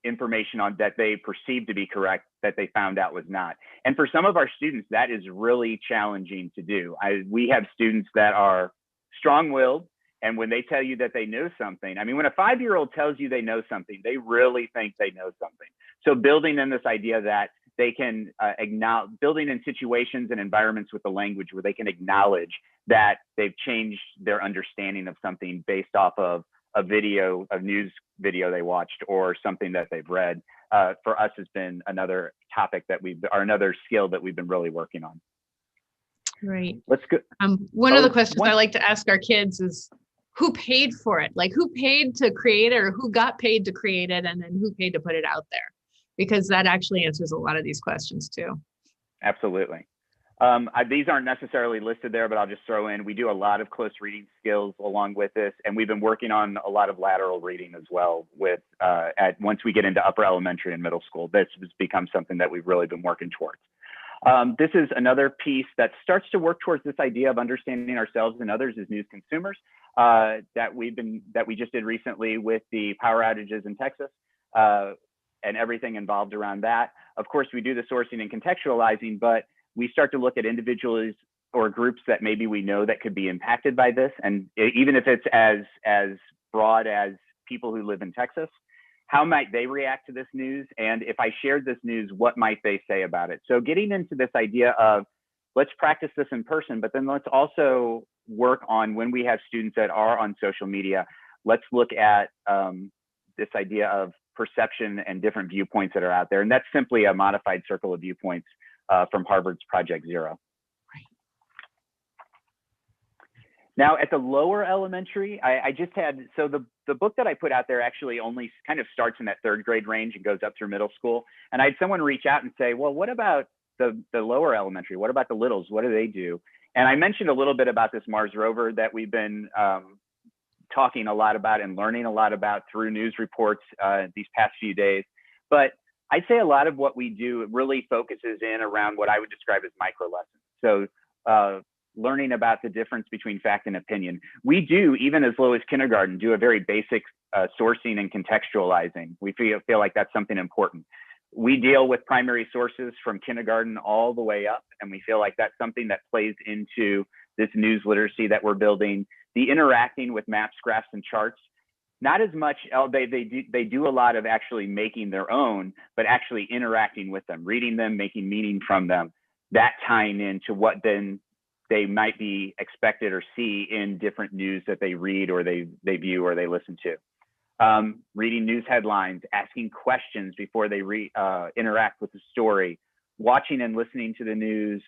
information on that they perceived to be correct that they found out was not. And for some of our students, that is really challenging to do. We have students that are strong-willed, and when they tell you that they know something, I mean, when a 5-year-old tells you they know something, they really think they know something. So building in this idea that they can acknowledge, building in situations and environments with the language where they can acknowledge that they've changed their understanding of something based off of a video, a news video they watched, or something that they've read, for us has been another topic that another skill that we've been really working on. Right. Let's go. One of the questions I like to ask our kids is, who paid for it? Like, who paid to create it, or who got paid to create it, and then who paid to put it out there? Because that actually answers a lot of these questions too. Absolutely. These aren't necessarily listed there, but I'll just throw in, we do a lot of close reading skills along with this, and we've been working on a lot of lateral reading as well with, once we get into upper elementary and middle school, this has become something that we've really been working towards. This is another piece that starts to work towards this idea of understanding ourselves and others as news consumers, that we just did recently with the power outages in Texas, and everything involved around that. Of course, we do the sourcing and contextualizing, but we start to look at individuals or groups that maybe we know that could be impacted by this. And even if it's as broad as people who live in Texas, how might they react to this news? And if I shared this news, what might they say about it? So getting into this idea of, let's practice this in person, but then let's also work on, when we have students that are on social media, let's look at this idea of perception and different viewpoints that are out there. And that's simply a modified circle of viewpoints from Harvard's Project Zero. Right. Now at the lower elementary, I just had, so the book that I put out there actually only kind of starts in that 3rd grade range and goes up through middle school. And I had someone reach out and say, well, what about the lower elementary? What about the littles? What do they do? And I mentioned a little bit about this Mars rover that we've been talking a lot about and learning a lot about through news reports these past few days. But I'd say a lot of what we do really focuses in around what I would describe as micro lessons. So learning about the difference between fact and opinion. We do, even as low as kindergarten, do a very basic sourcing and contextualizing. We feel like that's something important. We deal with primary sources from kindergarten all the way up, and we feel like that's something that plays into this news literacy that we're building. The interacting with maps, graphs, and charts, not as much, they do a lot of actually making their own, but actually interacting with them, reading them, making meaning from them, that tying into what then they might be expected or see in different news that they read or they view or they listen to. Reading news headlines, asking questions before they interact with the story, watching and listening to the news,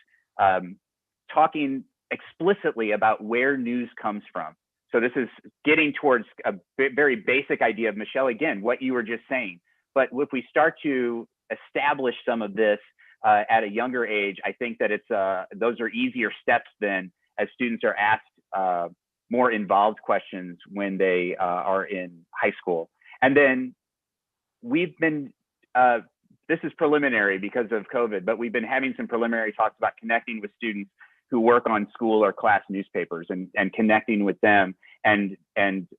talking explicitly about where news comes from. So this is getting towards a very basic idea of, Michelle, again, what you were just saying. But if we start to establish some of this at a younger age, I think that those are easier steps then as students are asked more involved questions when they are in high school. And then we've been, this is preliminary because of COVID, but we've been having some preliminary talks about connecting with students who work on school or class newspapers and connecting with them and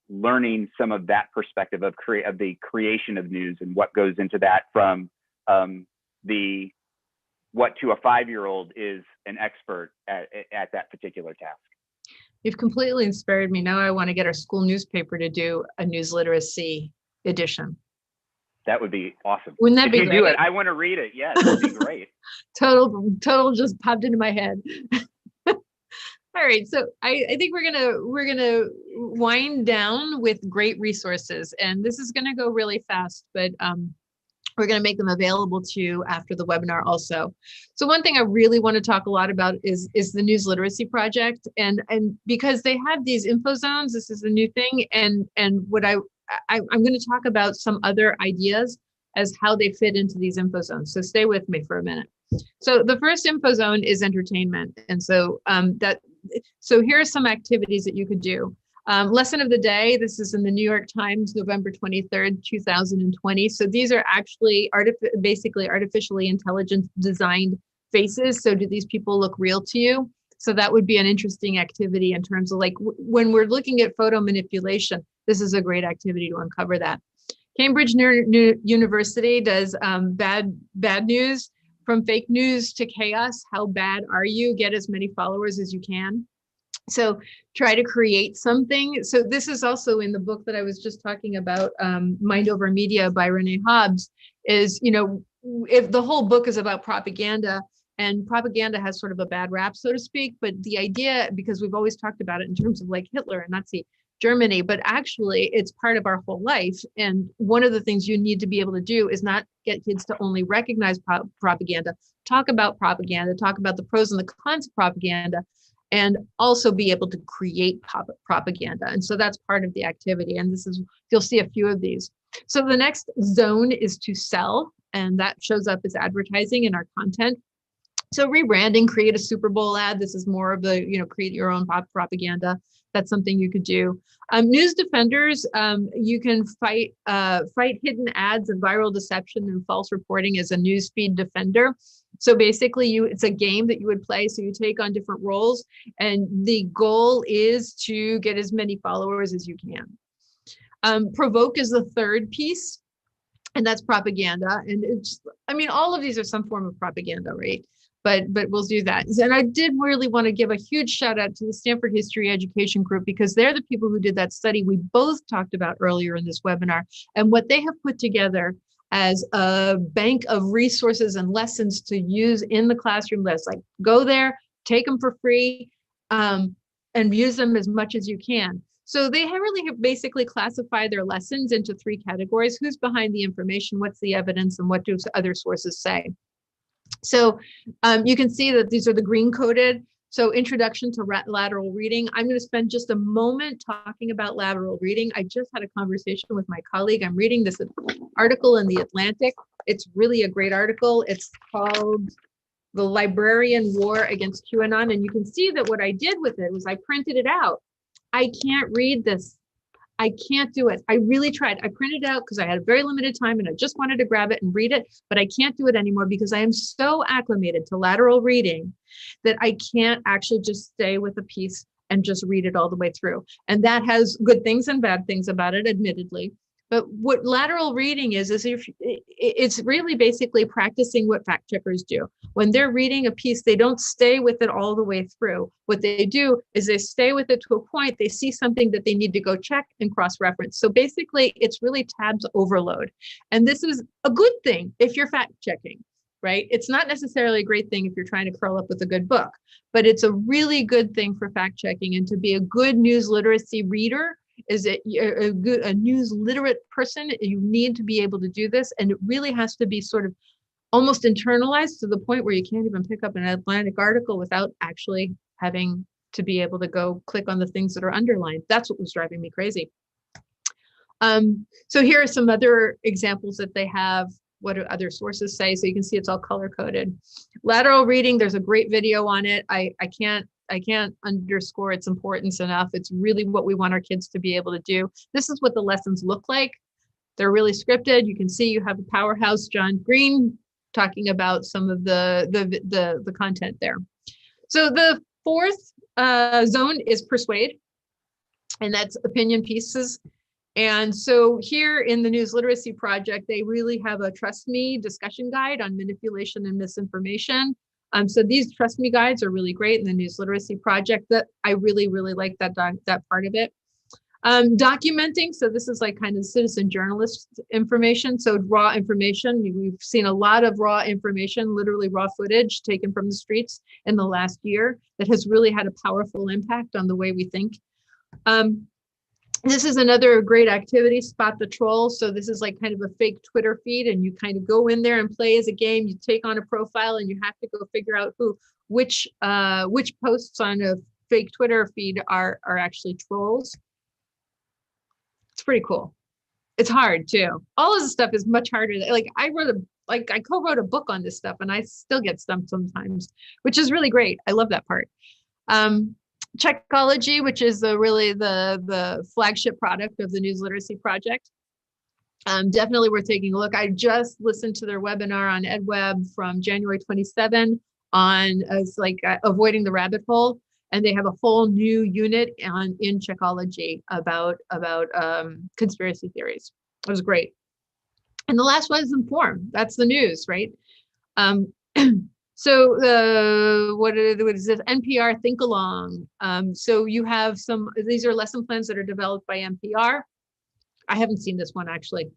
learning some of that perspective of the creation of news and what goes into that from what to a 5-year-old is an expert at that particular task. You've completely inspired me. Now I want to get our school newspaper to do a news literacy edition. That would be awesome. Wouldn't that be great? If you do it, I want to read it. Yes, that'd be great. Total just popped into my head. All right, so I think we're gonna wind down with great resources, and this is gonna go really fast, but we're gonna make them available to you after the webinar also. So one thing I really want to talk a lot about is the News Literacy Project, and because they have these info zones, this is a new thing, and what I I'm going to talk about some other ideas as how they fit into these info zones. So stay with me for a minute. So the first info zone is entertainment. And so so here are some activities that you could do. Lesson of the day, this is in the New York Times, November 23rd, 2020. So these are actually basically artificially intelligent designed faces. So do these people look real to you? So that would be an interesting activity in terms of like when we're looking at photo manipulation, this is a great activity to uncover that. Cambridge University does bad news, from fake news to chaos. How bad are you? Get as many followers as you can. So try to create something. So this is also in the book that I was just talking about, Mind Over Media by Renee Hobbs, is, you know, if the whole book is about propaganda, and propaganda has sort of a bad rap, so to speak, but the idea, because we've always talked about it in terms of like Hitler and Nazi Germany, but actually it's part of our whole life. And one of the things you need to be able to do is not get kids to only recognize propaganda, talk about propaganda, talk about the pros and the cons of propaganda, and also be able to create propaganda. And so that's part of the activity. And this is, you'll see a few of these. So the next zone is to sell, and that shows up as advertising in our content. So rebranding, create a Super Bowl ad. This is more of the, you know, create your own propaganda. That's something you could do. News defenders, you can fight hidden ads and viral deception and false reporting as a newsfeed defender. So basically it's a game that you would play. So you take on different roles, and the goal is to get as many followers as you can. Provoke is the third piece, and that's propaganda. And it's, I mean, all of these are some form of propaganda, right? But we'll do that. And I did really want to give a huge shout out to the Stanford History Education Group, because they're the people who did that study we both talked about earlier in this webinar, and what they have put together as a bank of resources and lessons to use in the classroom. Let's like go there, take them for free, and use them as much as you can. So they really have basically classified their lessons into 3 categories: who's behind the information, what's the evidence, and what do other sources say. So you can see that these are the green coded. So introduction to lateral reading. I'm going to spend just a moment talking about lateral reading. I just had a conversation with my colleague. I'm reading this article in The Atlantic. It's really a great article. It's called The Librarian War Against QAnon. And you can see that what I did with it was I printed it out. I can't read this. I can't do it. I really tried. I printed it out because I had a very limited time and I just wanted to grab it and read it, but I can't do it anymore because I am so acclimated to lateral reading that I can't actually just stay with a piece and just read it all the way through. And that has good things and bad things about it, admittedly. But what lateral reading is if it's really basically practicing what fact checkers do. When they're reading a piece, they don't stay with it all the way through. What they do is they stay with it to a point, they see something that they need to go check and cross-reference. So basically, it's really tabs overload. And this is a good thing if you're fact checking, right? It's not necessarily a great thing if you're trying to curl up with a good book, but it's a really good thing for fact checking. And to be a good news literacy reader, is it a news literate person, you need to be able to do this. And it really has to be sort of almost internalized to the point where you can't even pick up an Atlantic article without actually having to be able to go click on the things that are underlined. That's what was driving me crazy. So here are some other examples that they have. What do other sources say? So you can see it's all color coded. Lateral reading, there's a great video on it. I can't underscore its importance enough. It's really what we want our kids to be able to do. This is what the lessons look like. They're really scripted. You can see you have a powerhouse, John Green, talking about some of the content there. So the fourth zone is persuade, and that's opinion pieces. And so here in the News Literacy Project, they really have a Trust Me discussion guide on manipulation and misinformation. So these Trust Me guides are really great in the News Literacy Project. That I really, really like that part of it. Documenting, so this is like kind of citizen journalist information. So raw information, we've seen a lot of raw information, literally raw footage taken from the streets in the last year that has really had a powerful impact on the way we think. This is another great activity, Spot the Troll. So this is like kind of a fake Twitter feed, and you kind of go in there and play as a game. You take on a profile and you have to go figure out which posts on a fake Twitter feed are actually trolls. It's pretty cool. It's hard too. All of this stuff is much harder. Like I co-wrote a book on this stuff and I still get stumped sometimes, which is really great. I love that part. Checkology, which is really the flagship product of the News Literacy Project. Definitely worth taking a look. I just listened to their webinar on EdWeb from January 27 on avoiding the rabbit hole. And they have a whole new unit in Checkology about conspiracy theories. It was great. And the last one is Inform. That's the news, right? So what is this? NPR Think Along. So you have these are lesson plans that are developed by NPR. I haven't seen this one actually.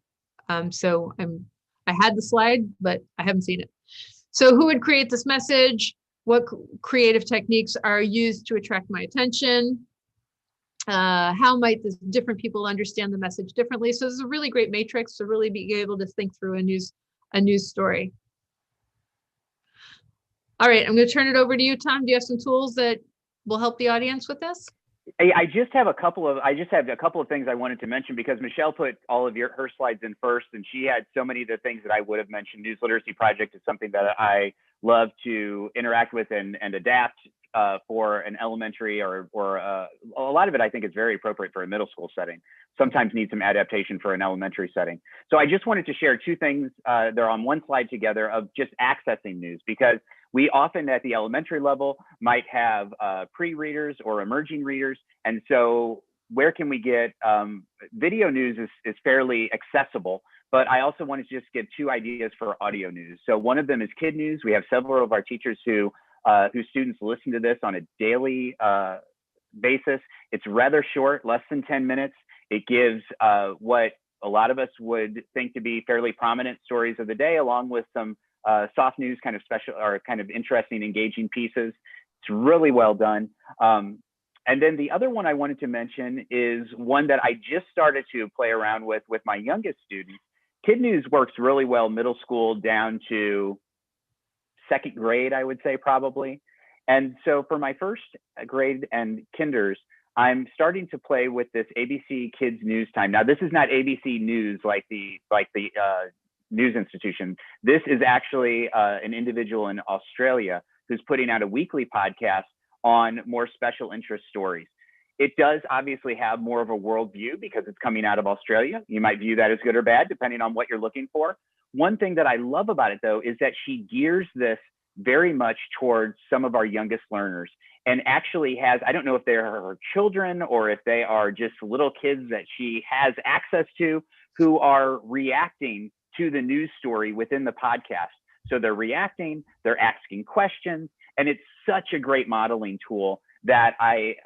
So I had the slide, but I haven't seen it. So who would create this message? What creative techniques are used to attract my attention? How might the different people understand the message differently? So this is a really great matrix to really be able to think through a news story. All right, I'm going to turn it over to you, Tom. Do you have some tools that will help the audience with this? I just have a couple of things I wanted to mention because Michelle put all of her slides in first, and she had so many of the things that I would have mentioned. News Literacy Project is something that I love to interact with and adapt for an elementary or a lot of it. I think is very appropriate for a middle school setting. Sometimes need some adaptation for an elementary setting. So I just wanted to share two things. They're on one slide together of just accessing news, because we often at the elementary level might have pre-readers or emerging readers. And so where can we get video news is fairly accessible, but I also wanted to just give two ideas for audio news. So one of them is Kid News. We have several of our teachers whose students listen to this on a daily basis. It's rather short, less than 10 minutes. It gives what a lot of us would think to be fairly prominent stories of the day, along with some soft news, kind of special or kind of interesting, engaging pieces. It's really well done. And then the other one I wanted to mention is one that I just started to play around with my youngest students. Kid News works really well middle school down to second grade, I would say probably. And so for my first grade and kinders, I'm starting to play with this ABC Kids News Time. Now, this is not ABC News like the news institution. This is actually an individual in Australia who's putting out a weekly podcast on more special interest stories. It does obviously have more of a worldview because it's coming out of Australia. You might view that as good or bad, depending on what you're looking for. One thing that I love about it, though, is that she gears this very much towards some of our youngest learners, and actually has, I don't know if they're her children or if they are just little kids that she has access to who are reacting to the news story within the podcast. So they're reacting, they're asking questions, and it's such a great modeling tool that I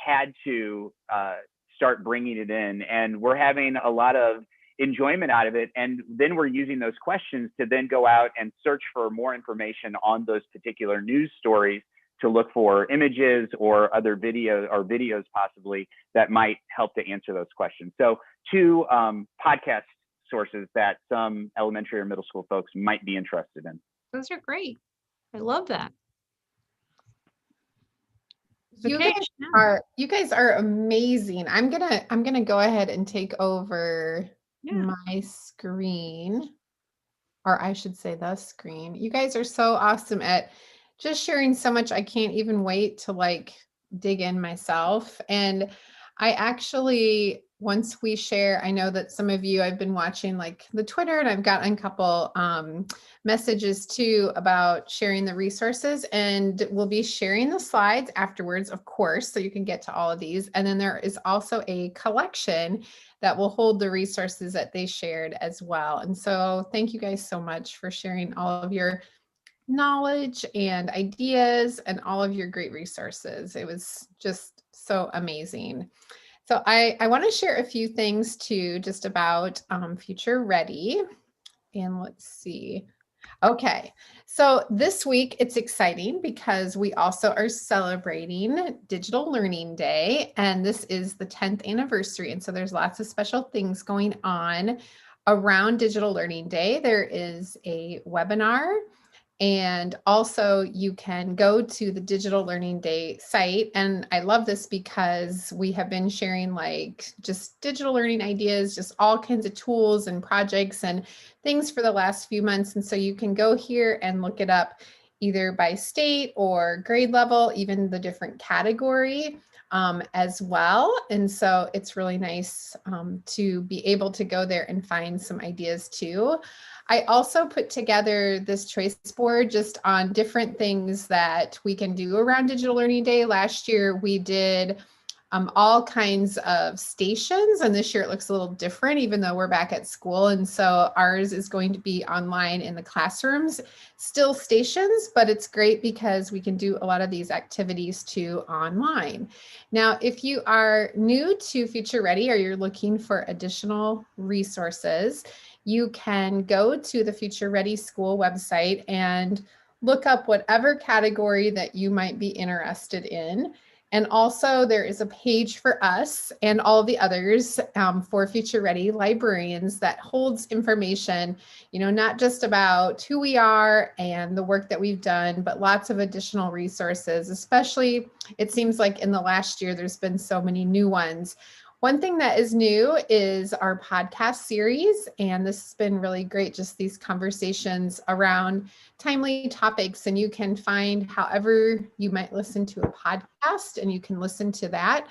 had to start bringing it in. And we're having a lot of enjoyment out of it. And then we're using those questions to then go out and search for more information on those particular news stories to look for images or other videos possibly that might help to answer those questions. So two podcast sources that some elementary or middle school folks might be interested in. Those are great. I love that. You guys are amazing. I'm gonna go ahead and take over my screen, or I should say the screen. You guys are so awesome at just sharing so much. I can't even wait to dig in myself. And I actually, once we share, I know that some of you, I've been watching the Twitter, and I've gotten a couple messages too about sharing the resources, and we'll be sharing the slides afterwards, of course, so you can get to all of these. And then there is also a collection that will hold the resources that they shared as well. And so thank you guys so much for sharing all of your knowledge and ideas and all of your great resources. It was just so amazing. So I want to share a few things too, just about Future Ready. And let's see. Okay, so this week it's exciting because we also are celebrating Digital Learning Day, and this is the 10th anniversary. And so there's lots of special things going on around Digital Learning Day. There is a webinar And also you can go to the Digital Learning Day site. And I love this because we have been sharing like just digital learning ideas, just all kinds of tools and projects and things for the last few months. And so you can go here and look it up either by state or grade level, even the different category as well. And so it's really nice to be able to go there and find some ideas too. I also put together this choice board just on different things that we can do around Digital Learning Day. Last year we did all kinds of stations, and this year it looks a little different even though we're back at school. And so ours is going to be online in the classrooms, still stations, but it's great because we can do a lot of these activities too online. Now, if you are new to Future Ready or you're looking for additional resources, you can go to the Future Ready School website and look up whatever category that you might be interested in. And also there is a page for us and all the others for Future Ready librarians that holds information, you know, not just about who we are and the work that we've done, but lots of additional resources, especially it seems like in the last year, there's been so many new ones. One thing that is new is our podcast series, and this has been really great, just these conversations around timely topics, and you can find however you might listen to a podcast and you can listen to that.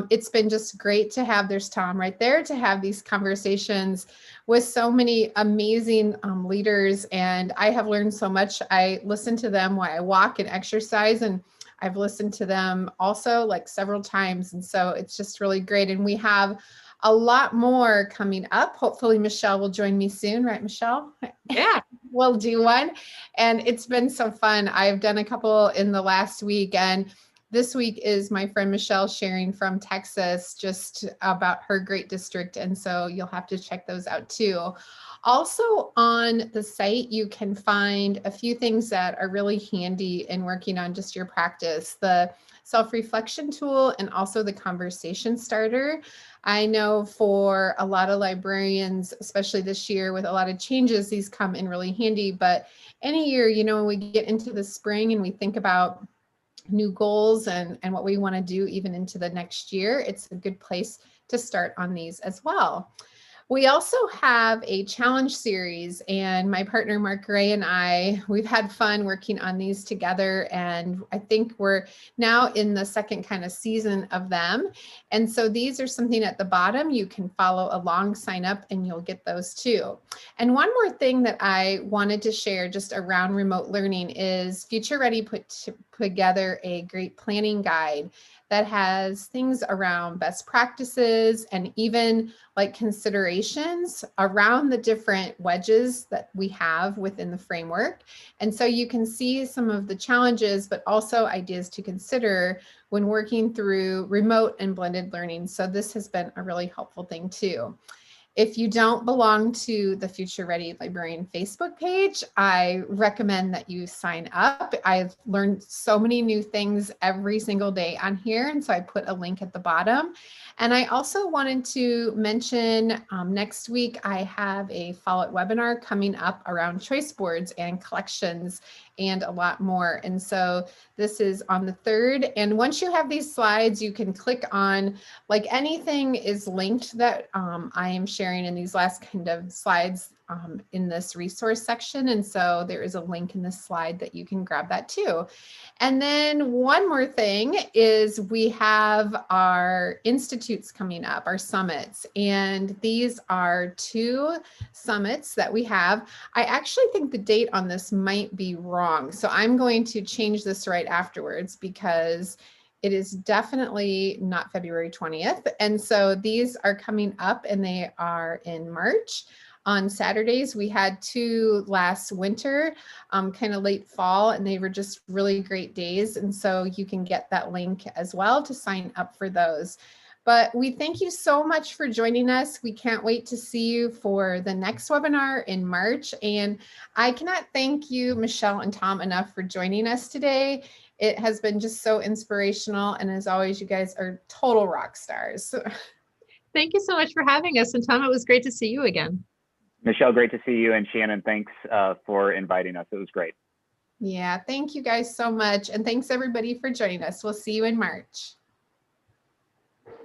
It's been just great to have, there's Tom right there, to have these conversations with so many amazing leaders, and I have learned so much. I listen to them while I walk and exercise, and I've listened to them also like several times. And so it's just really great. And we have a lot more coming up. Hopefully Michelle will join me soon, right, Michelle? Yeah. We'll do one. And it's been so fun. I've done a couple in the last week, and this week is my friend Michelle sharing from Texas just about her great district. And so you'll have to check those out too. Also on the site, you can find a few things that are really handy in working on just your practice. The self-reflection tool and also the conversation starter. I know for a lot of librarians, especially this year with a lot of changes, these come in really handy. But any year, you know, when we get into the spring and we think about new goals and what we want to do even into the next year, it's a good place to start on these as well. We also have a challenge series, and my partner Mark Gray and I, we've had fun working on these together, and I think we're now in the second kind of season of them. And so these are something at the bottom you can follow along, sign up, and you'll get those too. And one more thing that I wanted to share just around remote learning is Future Ready put together a great planning guide that has things around best practices and even like considerations around the different wedges that we have within the framework. And so you can see some of the challenges, but also ideas to consider when working through remote and blended learning. So this has been a really helpful thing too. If you don't belong to the Future Ready Librarian Facebook page, I recommend that you sign up. I've learned so many new things every single day on here, and so I put a link at the bottom. And I also wanted to mention next week, I have a follow-up webinar coming up around choice boards and collections and a lot more. And so this is on the 3rd. And once you have these slides, you can click on, like anything is linked that I am sharing in these last kind of slides in this resource section. And so there is a link in this slide that you can grab that too. And then one more thing is we have our institutes coming up, our summits, and these are 2 summits that we have. I actually think the date on this might be wrong, so I'm going to change this right afterwards because it is definitely not February 20th. And so these are coming up and they are in March. On Saturdays, we had 2 last winter, kind of late fall, and they were just really great days. And so you can get that link as well to sign up for those. But we thank you so much for joining us. We can't wait to see you for the next webinar in March. And I cannot thank you, Michelle and Tom, enough for joining us today. It has been just so inspirational. And as always, you guys are total rock stars. Thank you so much for having us. And Tom, it was great to see you again. Michelle, great to see you. And Shannon, thanks for inviting us. It was great. Yeah, thank you guys so much. And thanks everybody for joining us. We'll see you in March.